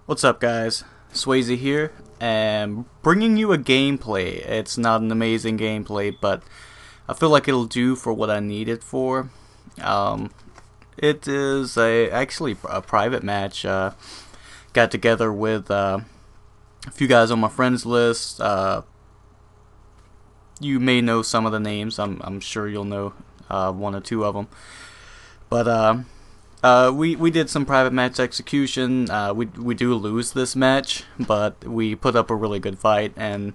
What's up, guys? Swayze here, and bringing you a gameplay. It's not an amazing gameplay, but I feel like it'll do for what I need it for. Um, it is actually a private match. Got together with a few guys on my friends list. You may know some of the names. I'm sure you'll know one or two of them. But we did some private match execution. We do lose this match, but we put up a really good fight, and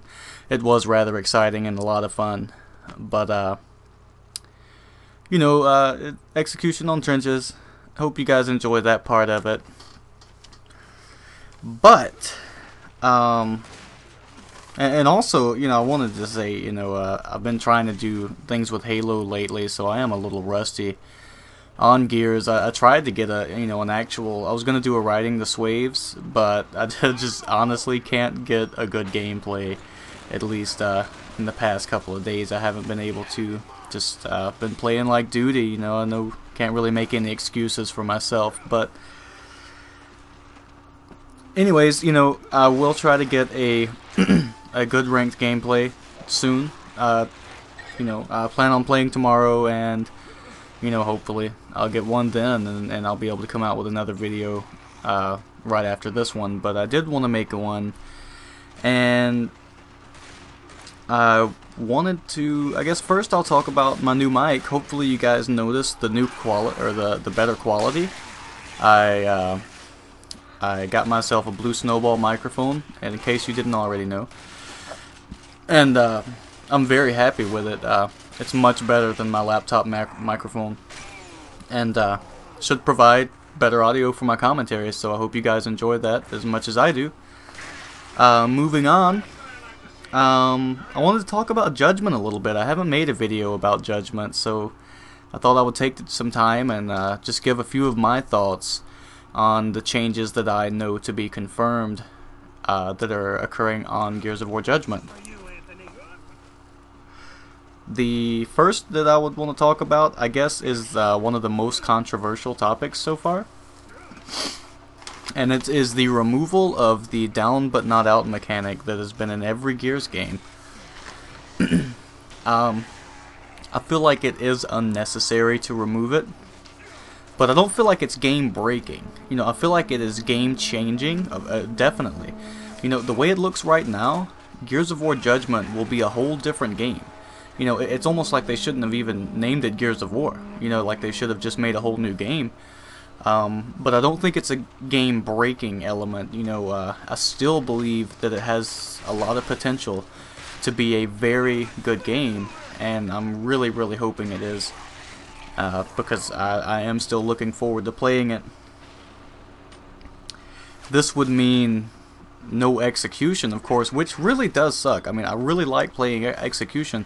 it was rather exciting and a lot of fun. But execution on trenches. Hope you guys enjoyed that part of it. But and also, I wanted to say, I've been trying to do things with Halo lately, so I am a little rusty on Gears. I tried to get an actual. I was gonna do a riding the swaves, but I just honestly can't get a good gameplay. At least in the past couple of days, I haven't been able to. Just been playing like duty. I know can't really make any excuses for myself, but anyways, I will try to get a a good ranked gameplay soon. I plan on playing tomorrow, and hopefully I'll get one then, and I'll be able to come out with another video right after this one. But I did want to make one, and I wanted to, I guess first I'll talk about my new mic. Hopefully you guys noticed the new quality, or the better quality. I got myself a Blue Snowball microphone, and in case you didn't already know, and I'm very happy with it. It's much better than my laptop microphone, and should provide better audio for my commentary, so I hope you guys enjoy that as much as I do. Moving on, I wanted to talk about Judgment a little bit. I haven't made a video about Judgment, so I thought I would take some time and just give a few of my thoughts on the changes that I know to be confirmed that are occurring on Gears of War Judgment. The first that I would want to talk about, I guess, is one of the most controversial topics so far. And it is the removal of the down but not out mechanic that has been in every Gears game. I feel like it is unnecessary to remove it, but I don't feel like it's game breaking. I feel like it is game changing, definitely. The way it looks right now, Gears of War Judgment will be a whole different game. It's almost like they shouldn't have even named it Gears of War. Like they should have just made a whole new game. But I don't think it's a game-breaking element. I still believe that it has a lot of potential to be a very good game, and I'm really, really hoping it is. Because I am still looking forward to playing it. This would mean no execution, of course, which really does suck. I really like playing execution,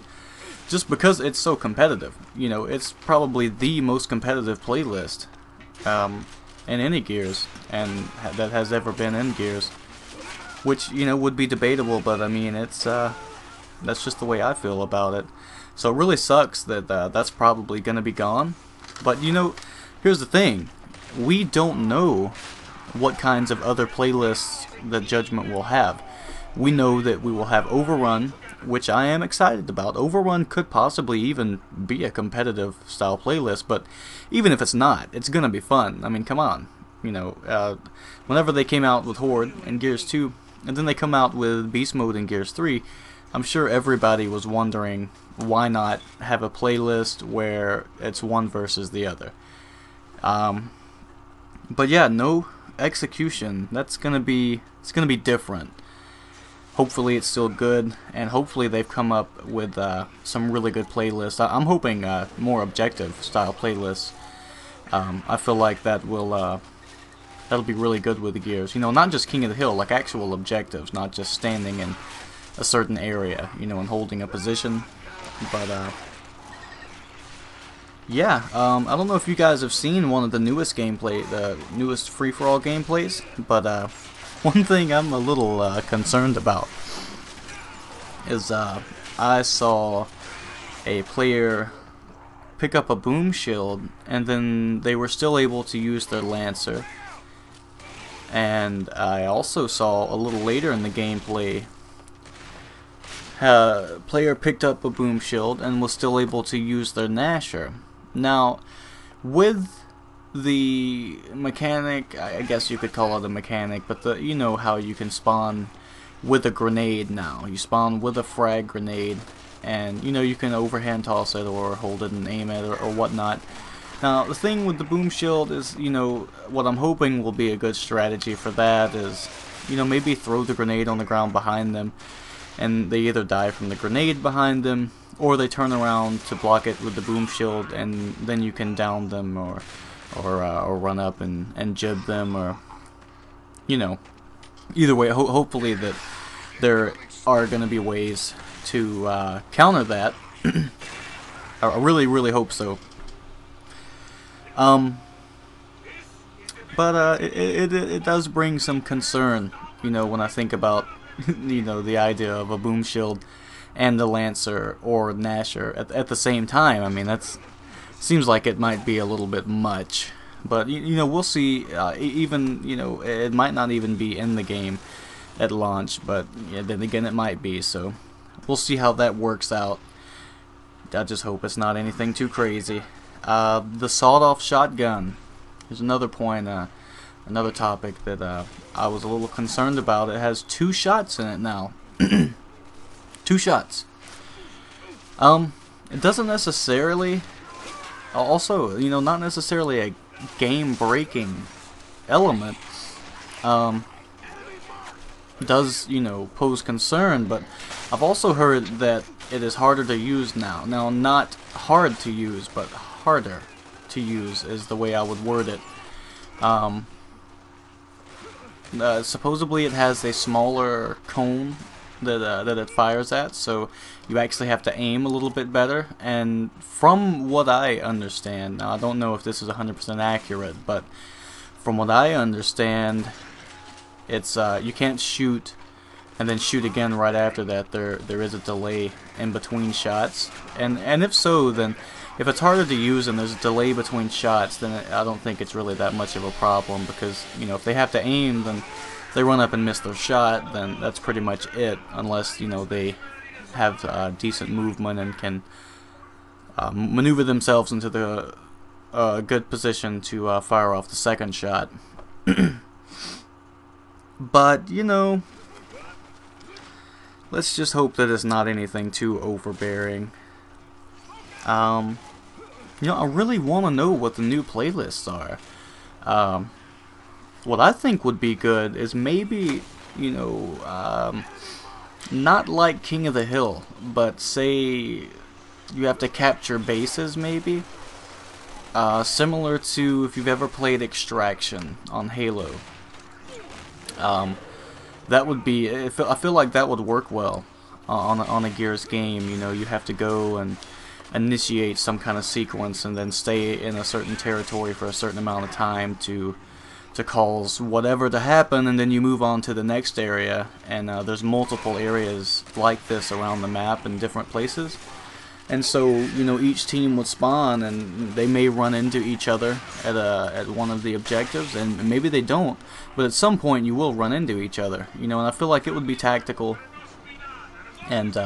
just because it's so competitive. It's probably the most competitive playlist in any Gears, and that has ever been in Gears, which would be debatable, but it's that's just the way I feel about it. So it really sucks that that's probably gonna be gone. But here's the thing: we don't know what kinds of other playlists that Judgment will have. We know that we will have Overrun, which I am excited about. Overrun could possibly even be a competitive style playlist, but even if it's not, it's gonna be fun. Come on. Whenever they came out with Horde in Gears 2, and then they come out with Beast Mode in Gears 3, I'm sure everybody was wondering why not have a playlist where it's one versus the other. But yeah, no execution. It's gonna be different. Hopefully it's still good, and hopefully they've come up with some really good playlists. I'm hoping more objective style playlists. I feel like that'll be really good with the Gears. Not just King of the Hill, like actual objectives, not just standing in a certain area, and holding a position. But yeah, I don't know if you guys have seen one of the newest free-for-all gameplays, but one thing I'm a little concerned about is I saw a player pick up a boom shield, and then they were still able to use their Lancer. And I also saw a little later in the gameplay, player picked up a boom shield and was still able to use their Nasher. Now, with the mechanic, I guess you could call it a mechanic, but you know how you can spawn with a grenade now. You spawn with a frag grenade, and you know you can overhand toss it or hold it and aim it or whatnot. Now the thing with the boom shield is, you know, what I'm hoping will be a good strategy for that is, you know, maybe throw the grenade on the ground behind them, and they either die from the grenade behind them, or they turn around to block it with the boom shield, and then you can down them or run up and jib them, or, you know, either way. Hopefully that there are going to be ways to counter that. I really hope so. But it does bring some concern, you know, when I think about you know, the idea of a boom shield and the Lancer or Nasher at the same time. I mean, that's seems like it might be a little bit much, but you know, we'll see. Even, you know, it might not even be in the game at launch, but yeah, then again it might be, so we'll see how that works out. I just hope it's not anything too crazy. The sawed-off shotgun. Here's another point, another topic that I was a little concerned about. It has 2 shots in it now. 2 shots. It doesn't necessarily, also, you know, not necessarily a game-breaking element. Does, you know, pose concern, but I've also heard that it is harder to use now. Now, not hard to use, but harder to use is the way I would word it. Supposedly it has a smaller cone that it fires at, so you actually have to aim a little bit better. And from what I understand, now I don't know if this is 100% accurate, but from what I understand, it's you can't shoot and then shoot again right after that. There is a delay in between shots, and if so, then if it's harder to use and there's a delay between shots, then I don't think it's really that much of a problem, because, you know, if they have to aim, then they run up and miss their shot, then that's pretty much it, unless, you know, they have decent movement and can maneuver themselves into the good position to fire off the second shot. But, you know, let's just hope that it's not anything too overbearing. You know, I really want to know what the new playlists are. What I think would be good is maybe, you know, not like King of the Hill, but say you have to capture bases, maybe. Similar to if you've ever played Extraction on Halo. That would be, I feel like that would work well on a Gears game. You know, you have to go and initiate some kind of sequence and then stay in a certain territory for a certain amount of time to cause whatever to happen, and then you move on to the next area. And there's multiple areas like this around the map in different places. And so, you know, each team would spawn, and they may run into each other at one of the objectives, and maybe they don't, but at some point you will run into each other, you know. And I feel like it would be tactical, and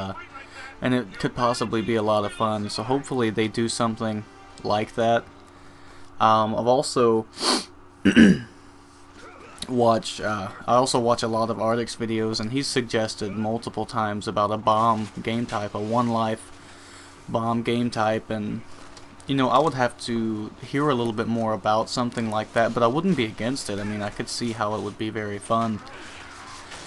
it could possibly be a lot of fun. So hopefully they do something like that. I've also I also watch a lot of Arctic's videos, and he's suggested multiple times about a bomb game type, a one-life bomb game type, and, you know, I would have to hear a little bit more about something like that, but I wouldn't be against it. I mean, I could see how it would be very fun.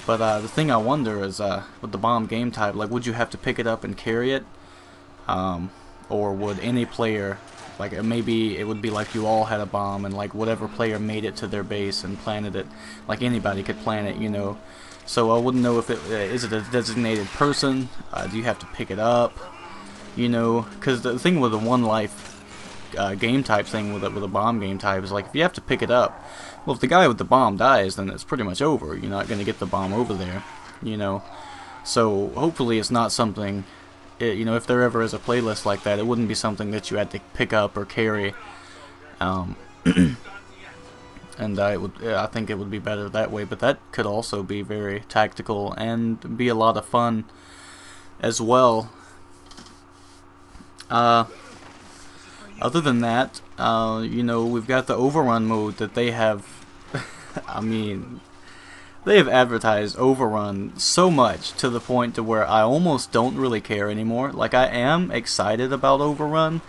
But the thing I wonder is, with the bomb game type, like, would you have to pick it up and carry it? Or would any player, like, maybe it would be like you all had a bomb, and, like, whatever player made it to their base and planted it, like, anybody could plant it, you know. So I wouldn't know if it, is it a designated person? Do you have to pick it up? You know, because the thing with the one life game type thing with a bomb game type is, like, if you have to pick it up, well, if the guy with the bomb dies, then it's pretty much over. You're not going to get the bomb over there, you know. So hopefully it's not something, you know, if there ever is a playlist like that, it wouldn't be something that you had to pick up or carry. and I think it would be better that way. But that could also be very tactical and be a lot of fun as well. Other than that, you know, we've got the overrun mode that they have. I mean, they have advertised overrun so much to the point to where I almost don't really care anymore. Like, I am excited about overrun,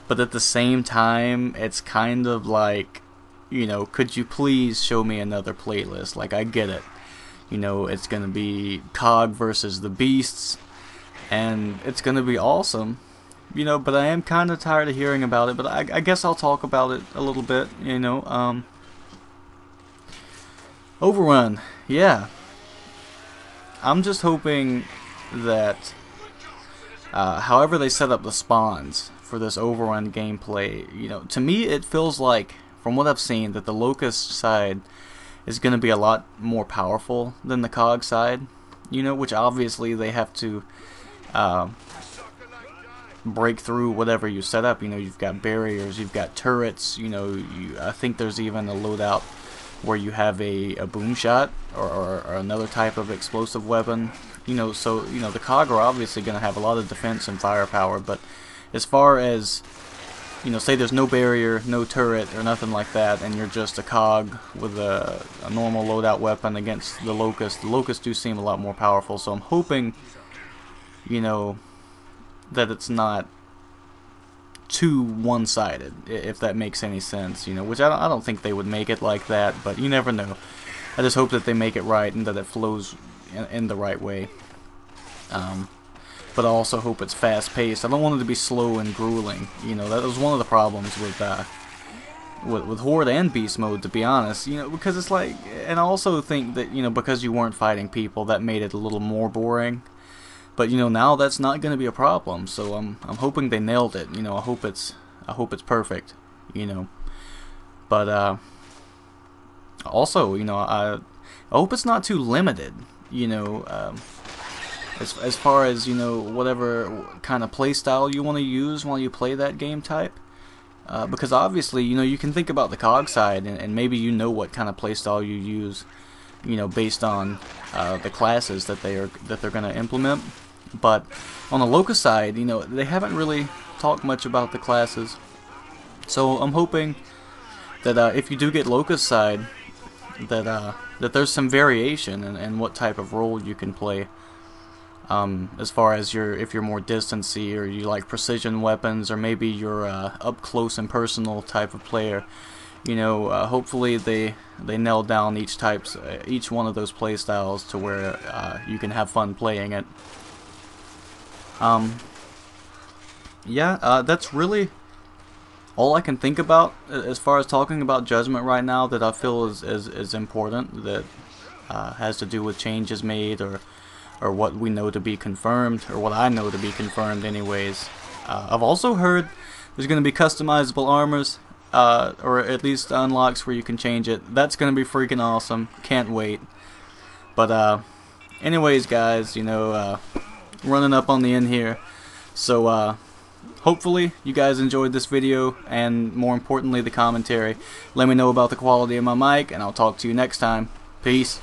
but at the same time, it's kind of like, you know, could you please show me another playlist? Like, I get it. You know, it's gonna be COG versus the Beasts, and it's gonna be awesome. You know, but I am kind of tired of hearing about it, but I guess I'll talk about it a little bit, you know. Overrun, yeah. I'm just hoping that, however they set up the spawns for this overrun gameplay, you know, to me it feels like, from what I've seen, that the Locust side is going to be a lot more powerful than the COG side, you know, which obviously they have to, break through whatever you set up. You know, you've got barriers, you've got turrets, you know, I think there's even a loadout where you have a boom shot or another type of explosive weapon, you know. So, you know, the COG are obviously going to have a lot of defense and firepower, but as far as, you know, say there's no barrier, no turret or nothing like that, and you're just a COG with a normal loadout weapon against the Locust do seem a lot more powerful. So I'm hoping, you know, that it's not too one-sided, if that makes any sense, you know, which I don't think they would make it like that, but you never know. I just hope that they make it right and that it flows in the right way. But I also hope it's fast-paced. I don't want it to be slow and grueling, you know. That was one of the problems with Horde and Beast mode, to be honest, you know, because it's like, and I also think that, you know, because you weren't fighting people, that made it a little more boring. But, you know, now that's not going to be a problem, so I'm hoping they nailed it. You know, I hope it's perfect, you know. But also, you know, I hope it's not too limited, you know, as far as, you know, whatever kind of play style you want to use while you play that game type. Because obviously, you know, you can think about the COG side, and maybe you know what kind of play style you use, you know, based on the classes that they're going to implement. But on the Locust side, you know, they haven't really talked much about the classes. So I'm hoping that if you do get Locust side, that there's some variation in what type of role you can play. As far as if you're more distancy, or you like precision weapons, or maybe you're up close and personal type of player. You know, hopefully they nail down each one of those play styles to where you can have fun playing it. Yeah, that's really all I can think about as far as talking about Judgment right now, that I feel is important, that has to do with changes made, or what we know to be confirmed, or what I know to be confirmed anyways. I've also heard there's going to be customizable armors, or at least unlocks where you can change it. That's going to be freaking awesome. Can't wait. But anyways, guys, you know, running up on the end here. So hopefully you guys enjoyed this video, and more importantly the commentary. Let me know about the quality of my mic, and I'll talk to you next time. Peace.